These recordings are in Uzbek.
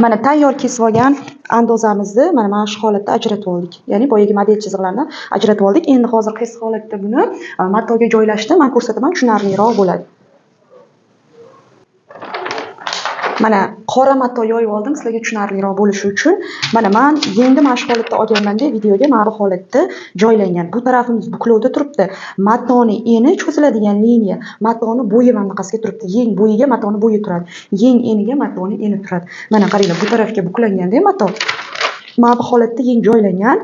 Mana tayyor kesib olgan andozamizni mana shu holatda ajratib oldik. Ya'ni boyagi model chiziqlarni ajratib oldik. Endi hozir qaysi holatda buni matoga joylashni men ko'rsataman, tushunarliroq bo'ladi. Mana qora mato yoyib oldim sizlarga tushunarliroq bo'lishi uchun. Mana men endi mana shu holatda olganmanda videoga mana bu holatda joylangan. Bu tarafimiz buklovda turibdi. Matoni eni cho'ziladigan liniya, matoni bo'yi mana bunaqasiga turibdi. Yeng bo'yiga matoni bo'yi turadi. Yeng eniga matoni eni turadi. Mana qaranglar, bu tarafga buklanganda mato mana bu holatda yeng joylangan.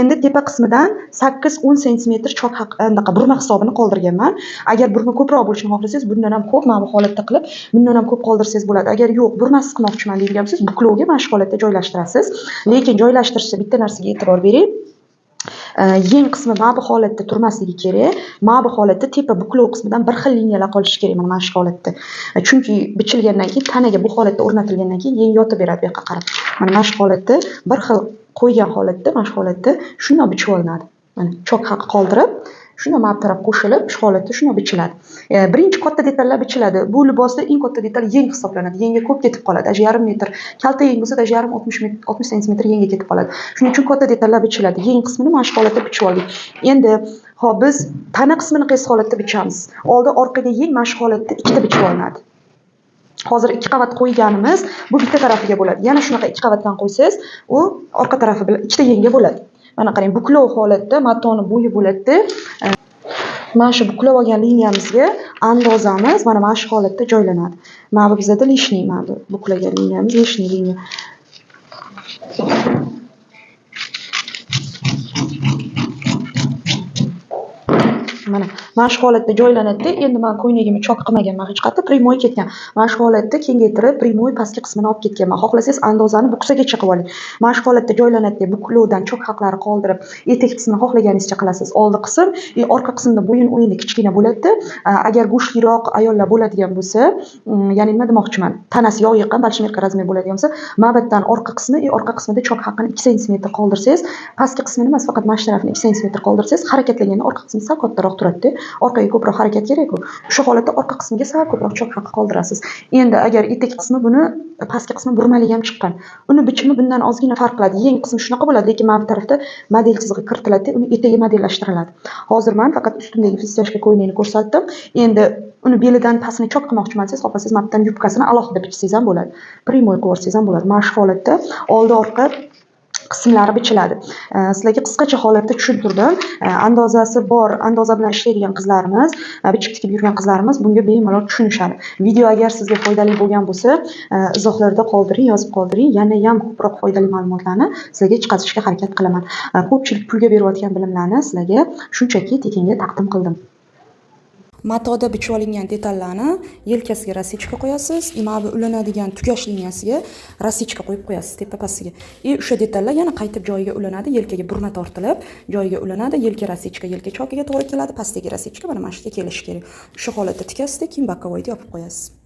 Endi tepa qismidan 8-10 sm chok anaqa burma hisobini qoldirganman. Agar burma ko'proq bo'lishini xohlasangiz, bundan ham ko'p mana bu holatda qilib, bundan ham ko'p qoldirsangiz bo'ladi. Agar yo'q, burmasiz qilmoqchiman deydigan bo'lsangiz, buklovga mana shu holatda joylashtirasiz. Lekin joylashtirishda bitta narsaga e'tibor bering. Yeng qismi mana bu holatda turmasligi kerak. Mana bu holatda tepa buklov qismidan bir xil liniyalar qolishi kerak mana shu holatda. Chunki bichilgandan keyin tanaga bu holatda o'rnatilgandan keyin yeng yotib beradi bu yoqqa qarab. Mana shu holatda bir xil qo'ygan holatda mana shu holatda shunday bichib olinadi. Mana chok haqi qoldirib, shunday mana bu taraf qo'shilib, shu holatda shunday bichiladi. Birinchi katta detallar bichiladi. Bu libosda eng katta detal yeng hisoblanadi. Yengga ko'p ketib qoladi. Yarim metr. Kalta yeng bo'lsa, yarim 60 sm yengga ketib qoladi. Shuning uchun katta detallar bichiladi. Yeng qismini mana shu holatda bichib oldik. Endi hop biz tana qismini qaysi holatda bichamiz? Oldi orqaga yeng mana shu holatda ikkita bichib olinadi. Hozir 2 qavat qo'yganimiz bu bitta tarafiga bo'ladi. Yana shunaqa 2 qavatdan qo'ysangiz, u orqa tarafi bilan ikkita yengga bo'ladi. Mana qarang, buklov holatda matoni bo'yi bo'ladi. Mana shu buklab olgan liniyamizga andozamiz mana shu holatda joylanadi. Mana bu bizda lishniy, mana bu buklagan liniyamiz lishniy liniya. Mana shu holatda joylanadi. Endi men ko'ynagimni chok qilmaganman hech qayerda, primoy ketgan. Mana shu holatda kengaytirib, primoy pastki qismini olib ketganman. Xohlasangiz andozani buksagacha qilib oling. Mana shu holatda joylanadi. Buklovdan chok haqlari qoldirib, etek qismini xohlaganingizcha qilasiz. Oldi qism, orqa qismda bo'yin o'yini kichkina bo'ladi. Agar go'shtliroq ayollar bo'ladigan bo'lsa, ya'ni nima demoqchiman? Tanasi yog' yiqqan, balshmerka razmer bo'ladigan bo'lsa, mana bu yerdan orqa qismida chok haqini 2 sm qoldirsangiz, pastki qismini emas, faqat mana shu tarafini 2 sm qoldirsangiz, harakatlaganda orqa qismi sal kattaroq turadi. Orqaga ko'proq harakat kerak-ku. Shu holatda orqa qismiga sal ko'proq chok haqi qoldirasiz. Endi agar etek qismi buni pastki qismi burmalik ham chiqqan. Uni bichimi bundan ozgina farq qiladi. Yeng qismi shunaqa bo'ladi, lekin mana bu tarafda model chizig'i kiritiladi, uni etagi modellashtiriladi. Hozir men faqat ustundagi fistyoshka ko'ylakni ko'rsatdim. Endi uni belidan pastini chok qilmoqchiman desangiz, xohlasangiz mana bundan yubkasini alohida bichsangiz ham bo'ladi. Primoy qilib olsangiz ham bo'ladi. Mana shu holatda oldi orqa qismlari bichiladi. Sizlarga qisqacha holatda tushuntirdim. Andozasi bor, andoza bilan ishlaydigan qizlarimiz, bichib tikib yurgan qizlarimiz bunga bemalol tushunishadi. Video agar sizga foydali bo'lgan bo'lsa, izohlarda qoldiring, yozib qoldiring. Yana ham ko'proq foydali ma'lumotlarni sizlarga chiqarishga harakat qilaman. Ko'pchilik pulga berayotgan bilimlarni sizlarga shunchaki tekinga taqdim qildim. Matoda bichib olingan detallarni yelkasiga rasichka qo'yasiz, mana bu ulanadigan tugash liniyasiga rasichka qo'yib qo'yasiz tepa pastiga. O'sha detallar yana qaytib joyiga ulanadi, yelkaga burma tortilib, joyiga ulanadi, yelka rasichka, yelka chokiga to'g'ri keladi, pastdagi rasichka mana shu yerga kelishi kerak. Shu holatda tikasizda, keyin bokovoyda yopib qo'yasiz.